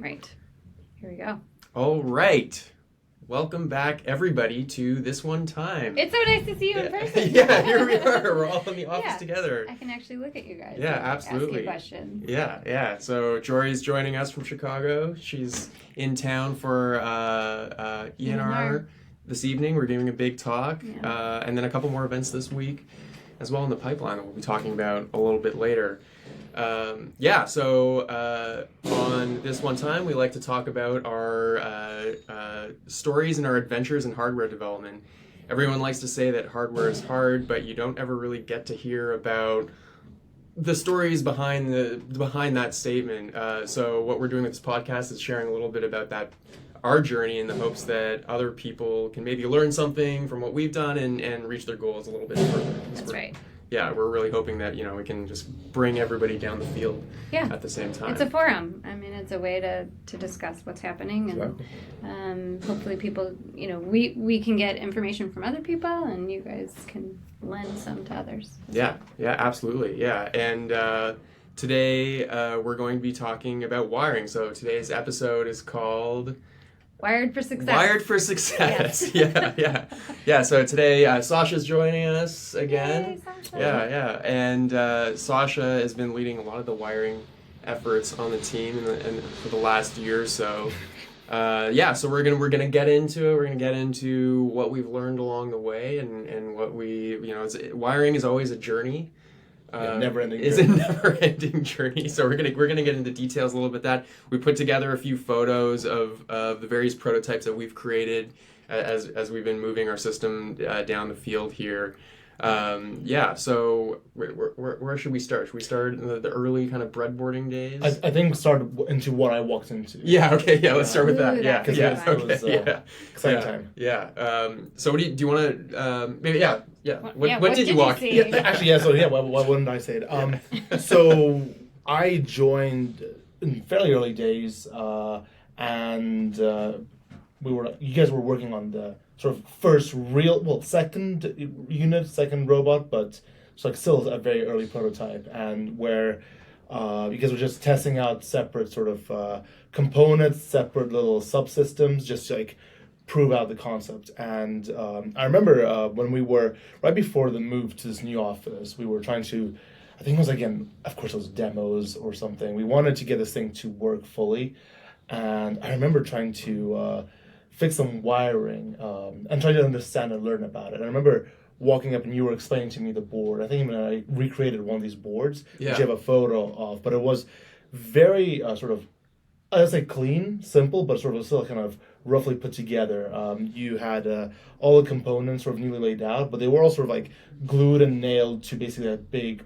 Right. Here we go. All right. Welcome back, everybody, to This One Time. It's so nice to see you in person. Yeah, here we are. We're all in the office together. I can actually look at you guys. Yeah, and absolutely. Ask you questions. Yeah. So Jory's joining us from Chicago. She's in town for ENR this evening. We're giving a big talk, and then a couple more events this week as well in the pipeline that we'll be talking about a little bit later. So on This One Time, we like to talk about our stories and our adventures in hardware development. Everyone likes to say that hardware is hard, but you don't ever really get to hear about the stories behind that statement. So what we're doing with this podcast is sharing a little bit about our journey in the hopes that other people can maybe learn something from what we've done and reach their goals a little bit further. That's right. Yeah, we're really hoping that, we can just bring everybody down the field at the same time. It's a forum. I mean, it's a way to discuss what's happening. And hopefully people, we can get information from other people and you guys can lend some to others. Yeah, absolutely. Yeah. And today we're going to be talking about wiring. So today's episode is called... Wired for Success. Wired for Success. Yes. Yeah. So today Sasha's joining us again. Yay, Sasha. And Sasha has been leading a lot of the wiring efforts on the team for the last year or so. So we're gonna get into it. We're gonna get into what we've learned along the way and what wiring is always a journey. Never-ending journey. So we're gonna get into details a little bit. That we put together a few photos of the various prototypes that we've created as we've been moving our system down the field here. So where should we start? Should we start in the early kind of breadboarding days? I think start into what I walked into. Yeah. Okay. Yeah. Let's start with that. Ooh, Yeah. that's it was exciting time. Yeah. So do you want to maybe? Yeah. What did you walk? Actually, why wouldn't I say it? So I joined in fairly early days, and you guys were working on the sort of second robot, but it's like still a very early prototype, and where you guys were just testing out separate sort of components, separate little subsystems, just to like prove out the concept. And I remember when we were right before the move to this new office, we were trying to, I think it was of course it was demos or something. We wanted to get this thing to work fully, and I remember trying to fix some wiring and try to understand and learn about it. And I remember walking up and you were explaining to me the board. I think even I recreated one of these boards, which you have a photo of, but it was very sort of, I'd say clean, simple, but sort of still kind of roughly put together. You had all the components sort of newly laid out, but they were all sort of like glued and nailed to basically a big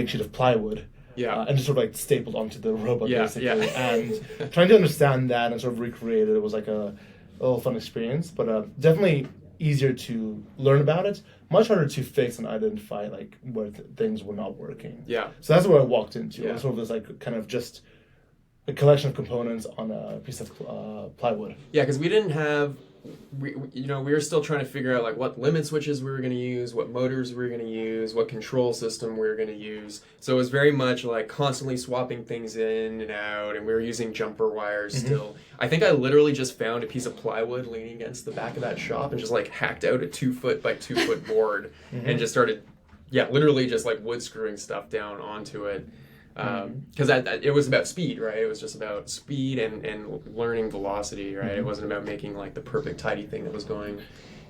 sheet of plywood. Yeah. And just sort of like stapled onto the robot, basically. Yeah. And trying to understand that and sort of recreate it was like a little fun experience, but definitely easier to learn about it, much harder to fix and identify like where things were not working. Yeah. So that's what I walked into. Yeah. It was sort of this like kind of just a collection of components on a piece of plywood. Yeah, because we didn't have, we were still trying to figure out like what limit switches we were going to use, what motors we were going to use, what control system we were going to use. So it was very much like constantly swapping things in and out, and we were using jumper wires still. I think I literally just found a piece of plywood leaning against the back of that shop and just like hacked out a 2-foot by 2-foot board and just started, literally just like wood screwing stuff down onto it. Because it was about speed, right? It was just about speed and learning velocity, right? It wasn't about making like the perfect tidy thing that was going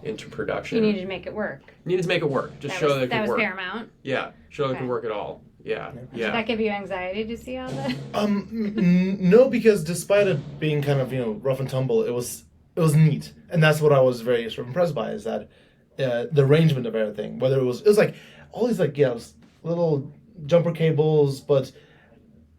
into production. You needed to make it work. Just show that it could work. That was paramount. Yeah, show it could work at all. Yeah. Did that give you anxiety to see all that? No, because despite it being kind of rough and tumble, it was neat, and that's what I was very sort of impressed by, is that the arrangement of everything. Whether it was like all these like little jumper cables,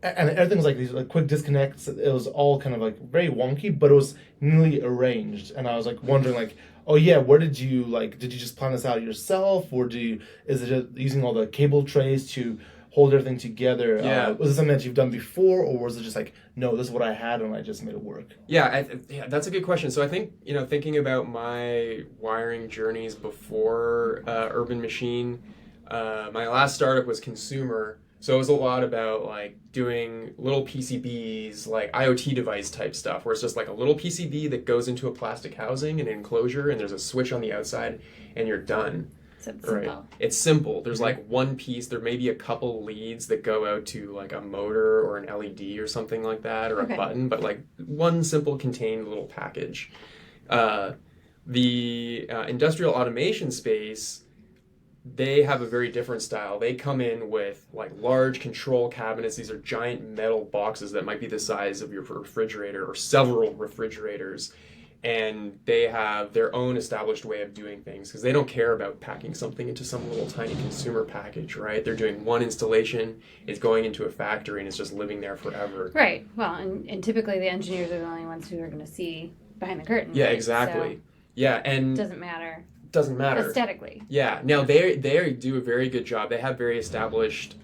and everything was like these like quick disconnects. It was all kind of like very wonky, but it was neatly arranged. And I was like wondering like, oh yeah, where did you just plan this out yourself, or is it just using all the cable trays to hold everything together? Was it something that you've done before, or was it just like, no, this is what I had and I just made it work? Yeah, that's a good question. So I think, thinking about my wiring journeys before Urban Machine, my last startup was consumer, So it was a lot about like doing little PCBs, like IoT device type stuff, where it's just like a little PCB that goes into a plastic housing, an enclosure, and there's a switch on the outside, and you're done. So it's Right. simple. It's simple. There's like one piece. There may be a couple leads that go out to like a motor or an LED or something like that, or Okay. a button, but like one simple contained little package. The industrial automation space, they have a very different style. They come in with like large control cabinets. These are giant metal boxes that might be the size of your refrigerator or several refrigerators. And they have their own established way of doing things because they don't care about packing something into some little tiny consumer package, right? They're doing one installation, it's going into a factory, and it's just living there forever. Right. Well, and typically the engineers are the only ones who are going to see behind the curtain. Yeah, right? exactly. Yeah, So and it doesn't matter doesn't matter. aesthetically. Yeah, now they do a very good job. They have very established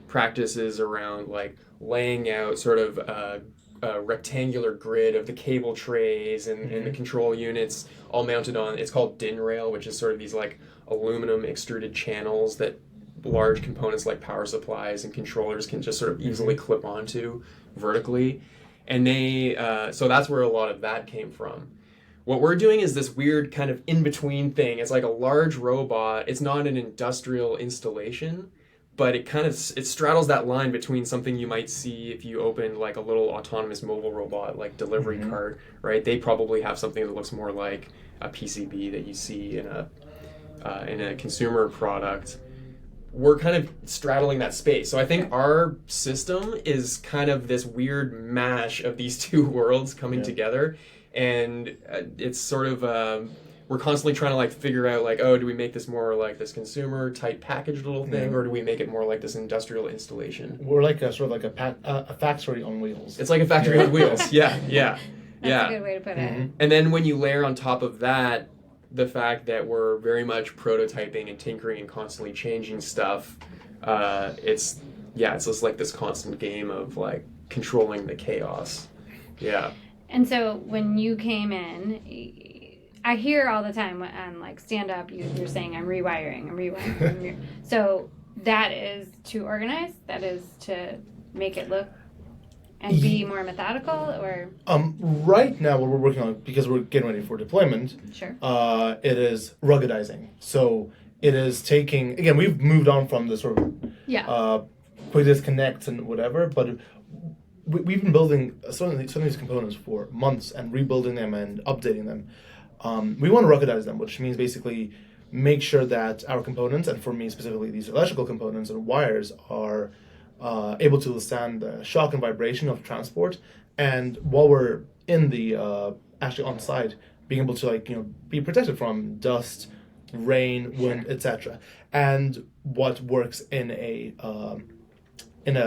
practices around like laying out sort of a rectangular grid of the cable trays and the control units all mounted on, it's called DIN rail, which is sort of these like aluminum extruded channels that large components like power supplies and controllers can just sort of easily clip onto vertically. And they, so that's where a lot of that came from. What we're doing is this weird kind of in-between thing. It's like a large robot. It's not an industrial installation, but it kind of, it straddles that line between something you might see if you open like a little autonomous mobile robot, like delivery cart, right? They probably have something that looks more like a PCB that you see in a consumer product. We're kind of straddling that space. So I think our system is kind of this weird mash of these two worlds coming together. And it's sort of, we're constantly trying to like figure out like, oh, do we make this more like this consumer type packaged little thing, or do we make it more like this industrial installation? We're like a sort of like a factory on wheels. It's like a factory on wheels. Yeah. That's a good way to put it. And then when you layer on top of that the fact that we're very much prototyping and tinkering and constantly changing stuff, it's just like this constant game of like controlling the chaos. Yeah. And so when you came in, I hear all the time on like stand up, you're saying I'm rewiring. So that is to organize. That is to make it look and be more methodical, or right now what we're working on, because we're getting ready for deployment, sure. It is ruggedizing. So it is taking, again, we've moved on from the sort of quick disconnects and whatever, but we've been building some of these components for months and rebuilding them and updating them. We want to ruggedize them, which means basically make sure that our components, and for me specifically these electrical components and wires, are able to withstand the shock and vibration of transport. And while we're in the actually on site, being able to be protected from dust, rain, wind, etc. And what works in a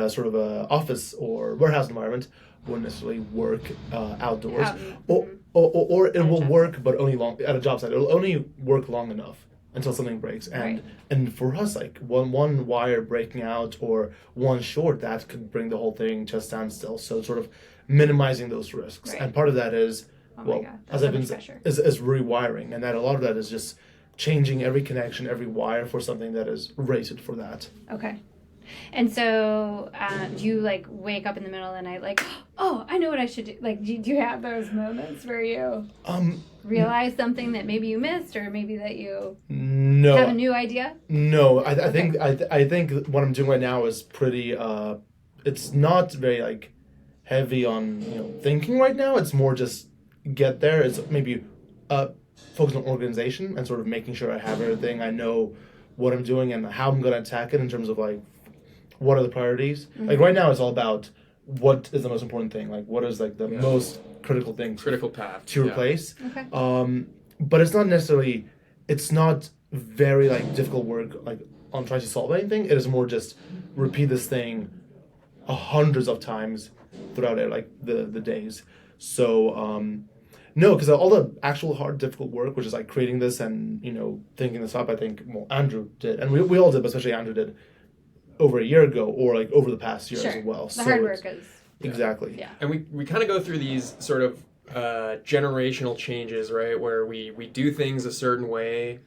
sort of a office or warehouse environment won't necessarily work outdoors, or it will work, but only at a job site. It'll only work long enough until something breaks. And for us, like one wire breaking out or one short, that could bring the whole thing to a standstill. So sort of minimizing those risks. Right. And part of that is as I've been is rewiring, and that a lot of that is just changing every connection, every wire for something that is rated for that. Okay. And so, do you like wake up in the middle of the night like, oh, I know what I should do? Like, do you have those moments where you realize something that maybe you missed, or maybe that you have a new idea? No, I think what I'm doing right now is pretty. It's not very like heavy on thinking right now. It's more just get there. It's maybe focus on organization and sort of making sure I have everything. I know what I'm doing and how I'm going to attack it in terms of like, what are the priorities? Mm-hmm. Like right now it's all about what is the most important thing, like what is like the most critical thing path to replace. Okay. But it's not very like difficult work like on trying to solve anything. It is more just repeat this thing hundreds of times throughout it, like the days. So no, because all the actual hard, difficult work, which is like creating this and thinking this up, I think Andrew did, and we all did, but especially Andrew did over a year ago, or like over the past year as well. The hard work is exactly. Yeah. And we kind of go through these sort of generational changes, right? Where we do things a certain way,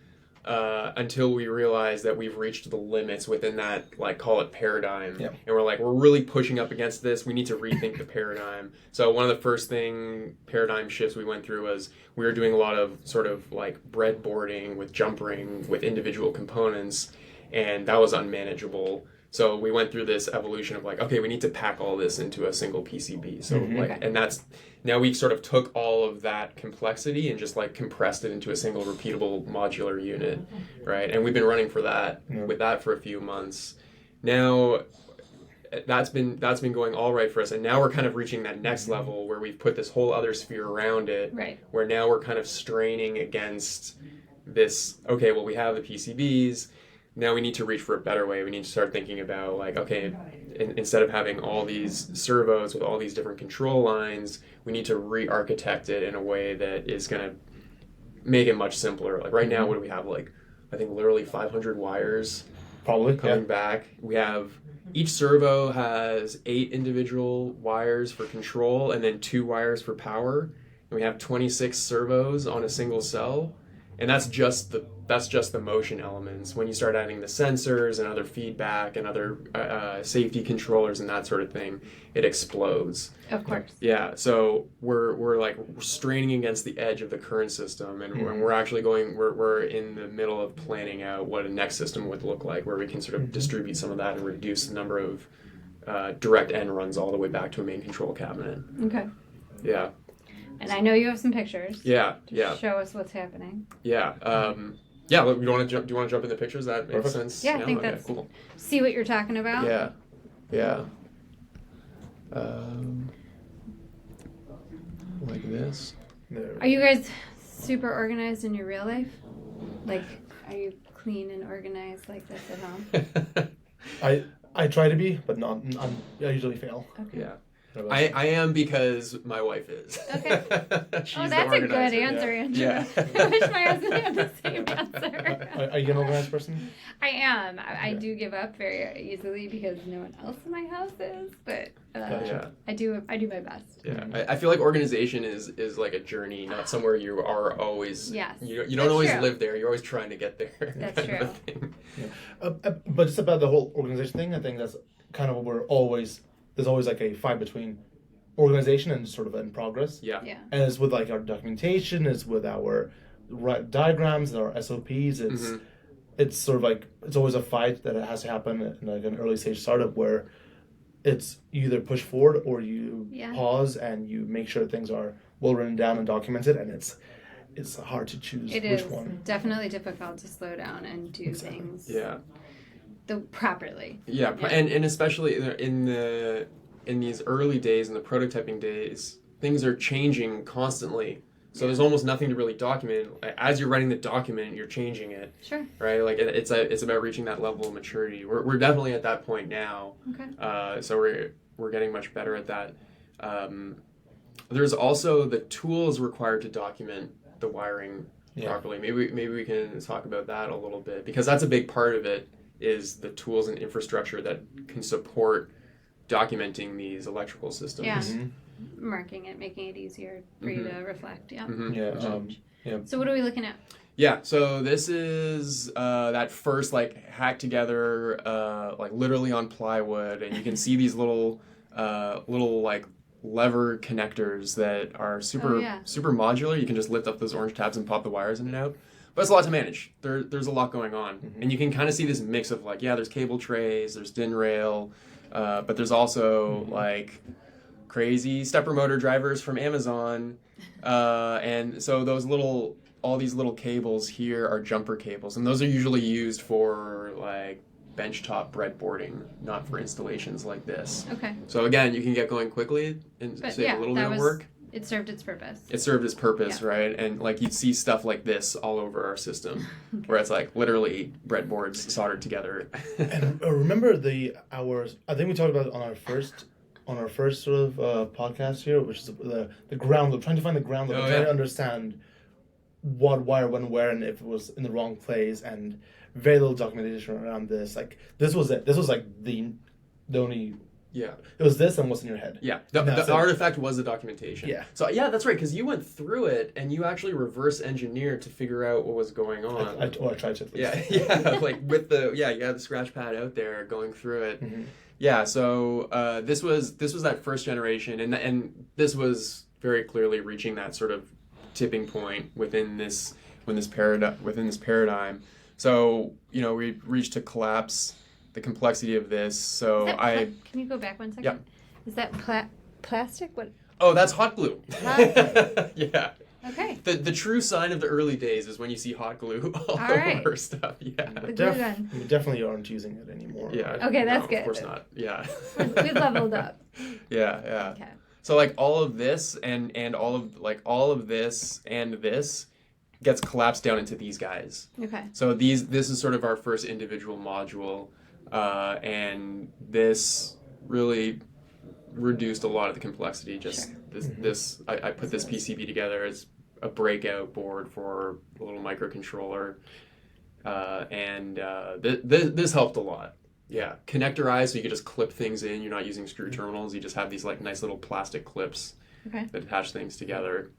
until we realize that we've reached the limits within that, like, call it paradigm. Yeah. And we're really pushing up against this. We need to rethink the paradigm. So one of the first paradigm shifts we went through was we were doing a lot of sort of like breadboarding with jumpering with individual components, and that was unmanageable. So we went through this evolution of like, okay, we need to pack all this into a single PCB. So and that's, now we sort of took all of that complexity and just like compressed it into a single repeatable modular unit, right? And we've been running with that for a few months. Now that's been going all right for us, and now we're kind of reaching that next level where we've put this whole other sphere around it, Right. where now we're kind of straining against this, okay, well, we have the PCBs. Now we need to reach for a better way. We need to start thinking about like, okay, instead of having all these servos with all these different control lines, we need to re-architect it in a way that is going to make it much simpler. Like right now, what do we have? Like, I think literally 500 wires Probably coming back. We have, each servo has 8 individual wires for control and then 2 wires for power. And we have 26 servos on a single cell. And that's just the motion elements. When you start adding the sensors and other feedback and other safety controllers and that sort of thing, it explodes. Of course. Yeah, so we're straining against the edge of the current system, and we're actually we're in the middle of planning out what a next system would look like, where we can sort of distribute some of that and reduce the number of direct end runs all the way back to a main control cabinet. Okay. Yeah. And I know you have some pictures. Yeah. Show us what's happening. Yeah. Yeah. Do you want to jump in the pictures? That makes sense. Yeah, I think that's cool. See what you're talking about. Yeah. Yeah. Like this. Are you guys super organized in your real life? Like, are you clean and organized like this at home? I try to be, but not. I usually fail. Okay. Yeah. I am, because my wife is. Okay. She's that's a good organizer. answer, Andrew. Yeah. I wish my husband had the same answer. Are you an organized person? I am. I do give up very easily because no one else in my house is, but Gotcha. I do my best. Yeah, I feel like organization is like a journey, not somewhere you are always. Yes. You don't That's always true. live there. You're always trying to get there. That's kind of true. a thing. But just about the whole organization thing, I think that's kind of what there's always like a fight between organization and sort of in progress. Yeah. Yeah. And it's with like our documentation, it's with our diagrams, our SOPs. It's sort of like, it's always a fight that has to happen in like an early stage startup where it's you either push forward or you pause and you make sure things are well written down and documented, and it's hard to choose which one. Definitely difficult to slow down and do things Yeah. properly. Yeah, and especially in these early days, in the prototyping days, things are changing constantly. So there's almost nothing to really document. As you're writing the document, you're changing it. Sure. Right? Like it's about reaching that level of maturity. We're definitely at that point now. Okay. So we're getting much better at that. There's also the tools required to document the wiring properly. Maybe we can talk about that a little bit, because that's a big part of it, is the tools and infrastructure that can support documenting these electrical systems. Yeah. Marking it, making it easier for you to reflect. Yeah. Yeah. So what are we looking at? Yeah, so this is that first like hacked together, like literally on plywood, and you can see these little like lever connectors that are super modular. You can just lift up those orange tabs and pop the wires in and out. But it's a lot to manage. There's a lot going on, and you can kind of see this mix of like, there's cable trays, there's DIN rail, but there's also like crazy stepper motor drivers from Amazon, and so all these little cables here are jumper cables, and those are usually used for like benchtop breadboarding, not for installations like this. Okay. So again, you can get going quickly and save a little bit of work. It served its purpose. It served its purpose, right? And like you'd see stuff like this all over our system, where it's like literally breadboards soldered together. And remember hours? I think we talked about it on our first sort of podcast here, which is the ground loop. Trying to find the ground loop, trying to understand what wire went where and if it was in the wrong place, and very little documentation around this. Like this was it. This was like the only Yeah. It was this and what's in your head. Yeah, And that's the it. artifact was the documentation. Yeah. So yeah, that's right, because you went through it and you actually reverse engineered to figure out what was going on. I tried to at least. Yeah, like with you had the scratch pad out there going through it. Mm-hmm. Yeah, so this was that first generation, and this was very clearly reaching that sort of tipping point within this paradigm. So we reached to collapse the complexity of this. So can you go back 1 second? Yeah. Is that plastic? What? Oh, that's hot glue. Hot glue. Yeah. Okay. The true sign of the early days is when you see hot glue all right. over stuff. Yeah. The glue gun. We definitely aren't using it anymore. Yeah. Okay, that's no, good. Of course not. Yeah. We've leveled up. Yeah. Okay. So like all of this and all of this and this gets collapsed down into these guys. Okay. So this is sort of our first individual module, and this really reduced a lot of the complexity. Just Sure. I put this PCB together as a breakout board for a little microcontroller, and this helped a lot. Yeah, connectorized, so you could just clip things in. You're not using screw terminals. You just have these like nice little plastic clips that attach things together.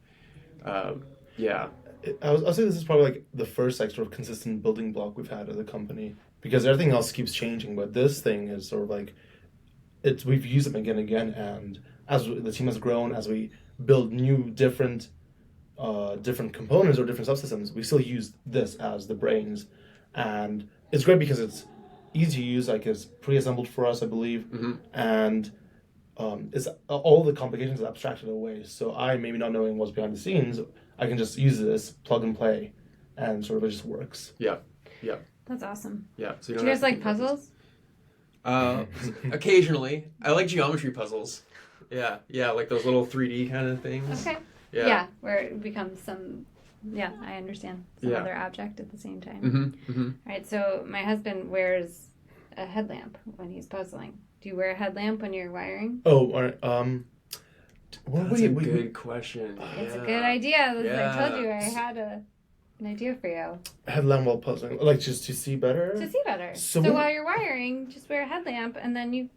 Yeah. I'll say this is probably like the first like sort of consistent building block we've had as a company, because everything else keeps changing, but this thing is sort of like we've used it again and again, and as the team has grown, as we build new different components or different subsystems, we still use this as the brains, and it's great because it's easy to use, like it's pre-assembled for us, I believe, and it's all the complications are abstracted away. So I, maybe not knowing what's behind the scenes, I can just use this, plug and play, and sort of it just works. Yeah. That's awesome. Yeah. So Do you guys like puzzles? Occasionally, I like geometry puzzles. Yeah, like those little 3D kind of things. Okay. Yeah, where it becomes some. Yeah, I understand. Some other object at the same time. All right, so my husband wears a headlamp when he's puzzling. Do you wear a headlamp when you're wiring? Oh, all right. That's a good question. It's a good idea. Yeah. I told you I had an idea for you. Headlamp while puzzling, like just to see better. To see better. So while you're wiring, just wear a headlamp, and then you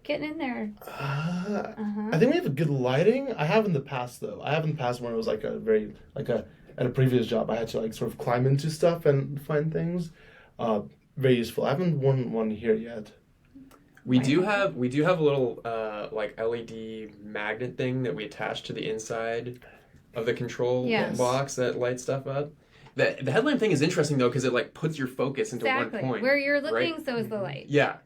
get in there. I think we have a good lighting. I have in the past though. I have in the past when it was like at a previous job, I had to like sort of climb into stuff and find things. Very useful. I haven't worn one here yet. We do have a little like LED magnet thing that we attach to the inside of the control box that lights stuff up. The headlamp thing is interesting though, because it like puts your focus into one point. Where you're looking, right? so is the light. Yeah.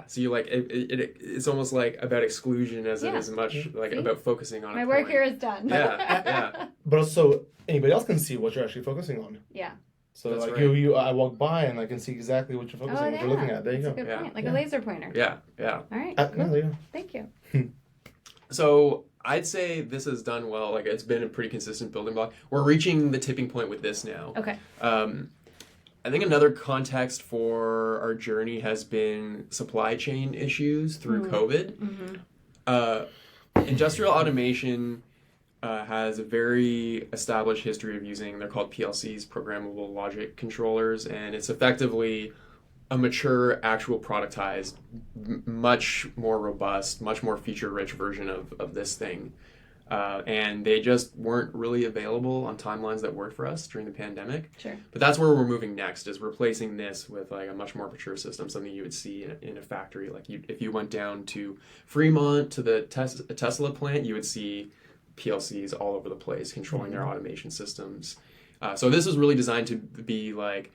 So you like it's almost like about exclusion as it is much like about focusing on. My work here is done. Yeah. But also anybody else can see what you're actually focusing on. Yeah. So that's like right. I walk by and I can see exactly what you're focusing, what you're looking at. There you That's go. a good point. Like a laser pointer. Yeah. All right. There Cool. you go. Thank you. So I'd say this has done well. Like it's been a pretty consistent building block. We're reaching the tipping point with this now. Okay. I think another context for our journey has been supply chain issues through COVID. Industrial automation has a very established history of using, they're called PLCs, programmable logic controllers, and it's effectively a mature, actual productized, much more robust, much more feature-rich version of this thing. And they just weren't really available on timelines that worked for us during the pandemic. Sure. But that's where we're moving next, is replacing this with like a much more mature system, something you would see in a factory. Like if you went down to Fremont to the Tesla plant, you would see PLCs all over the place controlling their automation systems. So this was really designed to be like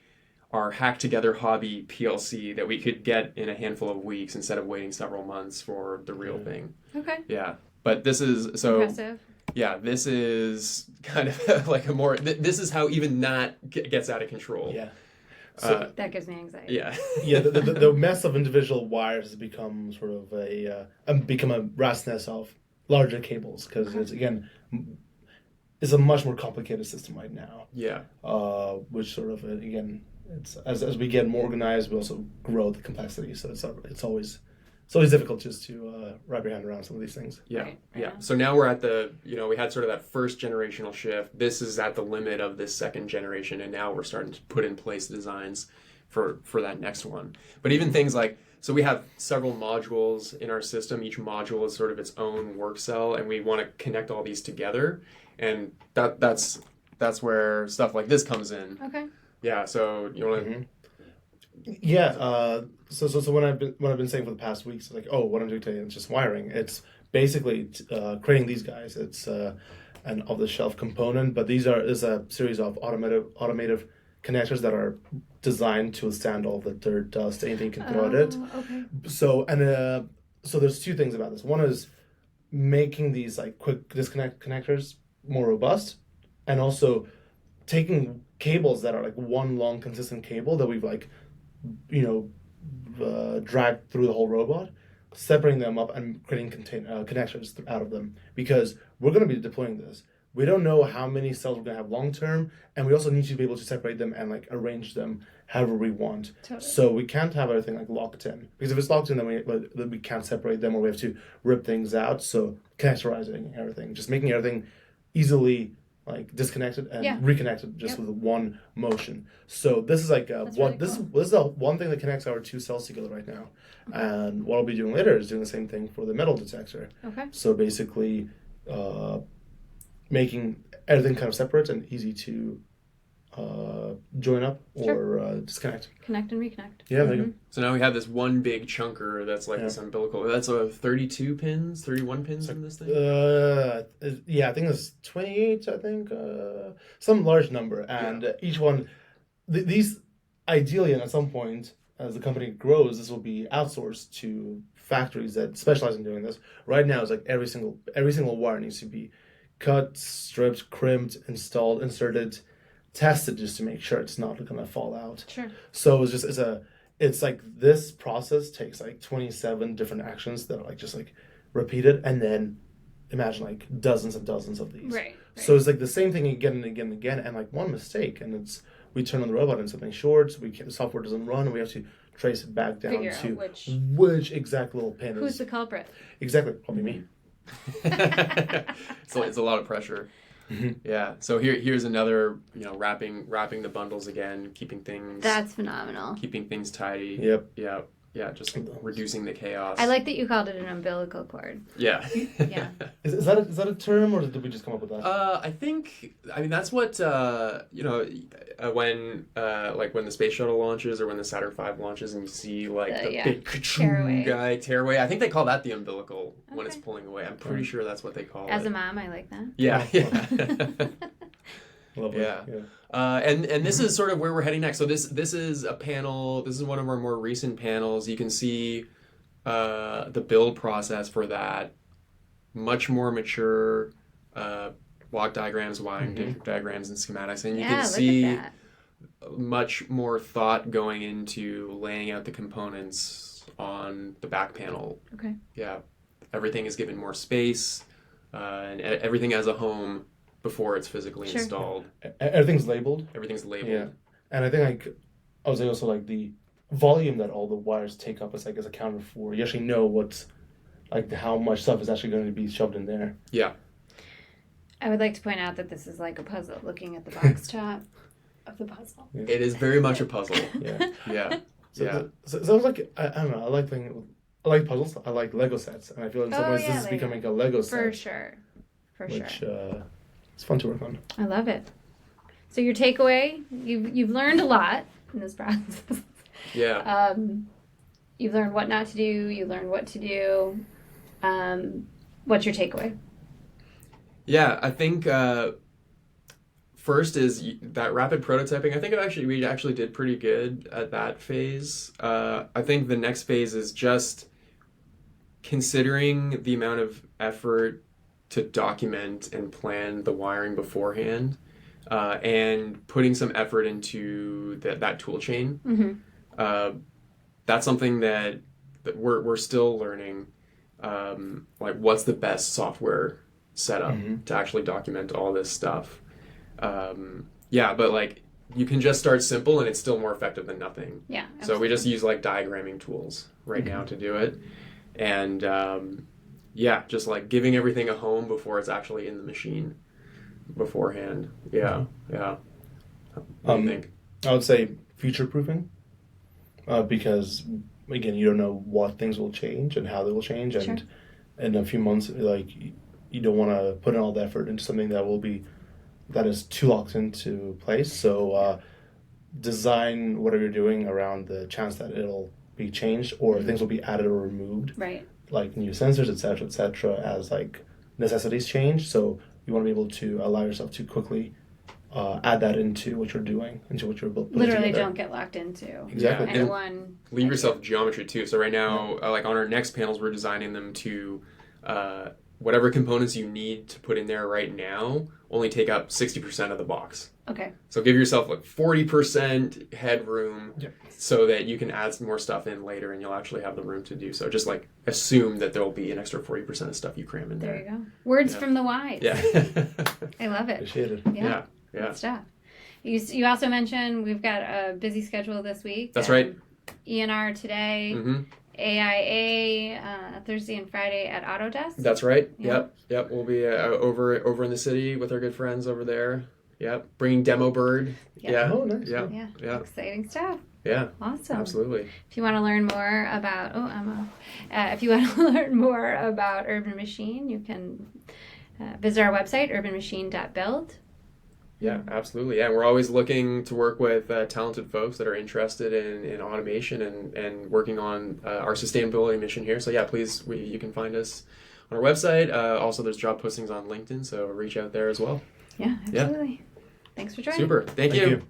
our hack together hobby PLC that we could get in a handful of weeks instead of waiting several months for the real thing. Okay. Yeah. But this is so impressive. Yeah, this is kind of like a more this is how even that gets out of control. Yeah. So that gives me anxiety. Yeah. Yeah, the mess of individual wires has become sort of a rat's nest of larger cables, because it's it's a much more complicated system right now. Yeah. Which sort of again, it's as we get more organized, we also grow the complexity. So it's always difficult just to wrap your hand around some of these things. Yeah. Right. Yeah. So now we're at the we had sort of that first generational shift. This is at the limit of this second generation, and now we're starting to put in place designs for that next one. But even things like So we have several modules in our system. Each module is sort of its own work cell, and we want to connect all these together. And that's where stuff like this comes in. Okay. Yeah. So you want to. Mm-hmm. Yeah. So what I've been saying for the past weeks, like, oh, what I'm doing today is just wiring. It's basically creating these guys. It's an off-the-shelf component, but is a series of automated connectors that are designed to withstand all the dirt, dust, anything you can throw at it. Okay. So there's two things about this. One is making these like quick disconnect connectors more robust, and also taking cables that are like one long consistent cable that we've like, dragged through the whole robot, separating them up and creating connectors out of them, because we're going to be deploying this. We don't know how many cells we're going to have long term, and we also need to be able to separate them and like arrange them however we want. Totally. So we can't have everything like locked in, because if it's locked in, then we can't separate them, or we have to rip things out. So connectorizing everything, just making everything easily like disconnected and reconnected just with one motion. So this is like this is the one thing that connects our two cells together right now. And what I'll be doing later is doing the same thing for the metal detector. Okay. So basically, making everything kind of separate and easy to join up or disconnect. Connect and reconnect. Yeah, there you go. So now we have this one big chunker that's like this umbilical. That's a 31 pins in this thing? I think it's 28, some large number. And each one, these ideally, and at some point, as the company grows, this will be outsourced to factories that specialize in doing this. Right now, it's like every single wire needs to be cut, stripped, crimped, installed, inserted, tested, just to make sure it's not going to fall out. Sure. So it's like this process takes like 27 different actions that are like just like repeated, and then imagine like dozens and dozens of these. Right. So it's like the same thing again and again and again, and like one mistake, and we turn on the robot and something short, the software doesn't run, and we have to trace it back down to which exact little pin who's the culprit. Exactly, probably me. So it's a lot of pressure. Yeah. So here's another, wrapping the bundles again, keeping things. That's phenomenal. Keeping things tidy. Yep. Yeah. Yeah. Just reducing the chaos. I like that you called it an umbilical cord. Yeah. Yeah. Is that a term, or did we just come up with that? I mean that's what when the space shuttle launches, or when the Saturn V launches, and you see like the big guy tear away. I think they call that the umbilical when it's pulling away. I'm pretty sure that's what they call it. As a mom, I like that. Yeah. Lovely. Yeah. And this is sort of where we're heading next. So this is a panel. This is one of our more recent panels. You can see the build process for that. Much more mature block diagrams, wiring diagrams, and schematics. And you can see much more thought going into laying out the components on the back panel. Okay. Yeah. Everything is given more space, and everything has a home before it's physically installed. Everything's labeled. Everything's labeled. Yeah. And I think I was also like the volume that all the wires take up is accounted for. You actually know what's how much stuff is actually going to be shoved in there. Yeah. I would like to point out that this is like a puzzle, looking at the box top of the puzzle. Yeah. It is very much a puzzle. Yeah. Yeah. So I was like, I don't know, I like puzzles. I like Lego sets, and I feel in some ways this is becoming a Lego set. For sure. Which it's fun to work on. I love it. So your takeaway, you've learned a lot in this process. Yeah. You've learned what not to do. You learned what to do. What's your takeaway? Yeah, I think first is that rapid prototyping. I think we actually did pretty good at that phase. I think the next phase is just considering the amount of effort to document and plan the wiring beforehand, and putting some effort into that tool chain. Mm-hmm. That's something that we're still learning. What's the best software setup to actually document all this stuff? But you can just start simple, and it's still more effective than nothing. Yeah. Absolutely. So we just use diagramming tools right now to do it, and just giving everything a home before it's actually in the machine beforehand. Yeah. What do you think? I would say future proofing, because again, you don't know what things will change and how they will change, and Sure. in a few months, like you don't want to put in all the effort into something that is too locked into place. So design whatever you're doing around the chance that it'll be changed or things will be added or removed, Right. like new sensors, etc., as like necessities change. So you want to be able to allow yourself to quickly add that into what you're doing, into what you're putting Literally together. don't get locked into Exactly. any And one. leave yourself geometry too. So right now, like on our next panels, we're designing them to whatever components you need to put in there right now only take up 60% of the box. Okay. So give yourself like 40% headroom Yeah. so that you can add some more stuff in later and you'll actually have the room to do so. Just like assume that there'll be an extra 40% of stuff you cram in There there. you go. Words Yeah. from the wise. Yeah. I love it. Appreciate it. Yeah. Yeah. Good stuff. You also mentioned we've got a busy schedule this week. That's right. ENR today, Mm-hmm. AIA Thursday and Friday at Autodesk. That's right. Yeah. Yep. We'll be over in the city with our good friends over there. Yep. Bringing Demo Bird. Yeah. Yeah. Oh, nice. Yeah. Yeah. Yeah. Exciting stuff. Yeah. Awesome. Absolutely. If you want to learn more about, if you want to learn more about Urban Machine, you can visit our website, urbanmachine.build. Yeah, absolutely. Yeah, we're always looking to work with talented folks that are interested in automation and working on our sustainability mission here. So yeah, please, you can find us on our website. Also, there's job postings on LinkedIn, so reach out there as well. Yeah, absolutely. Thanks for joining. Super. Thank you. Thank you.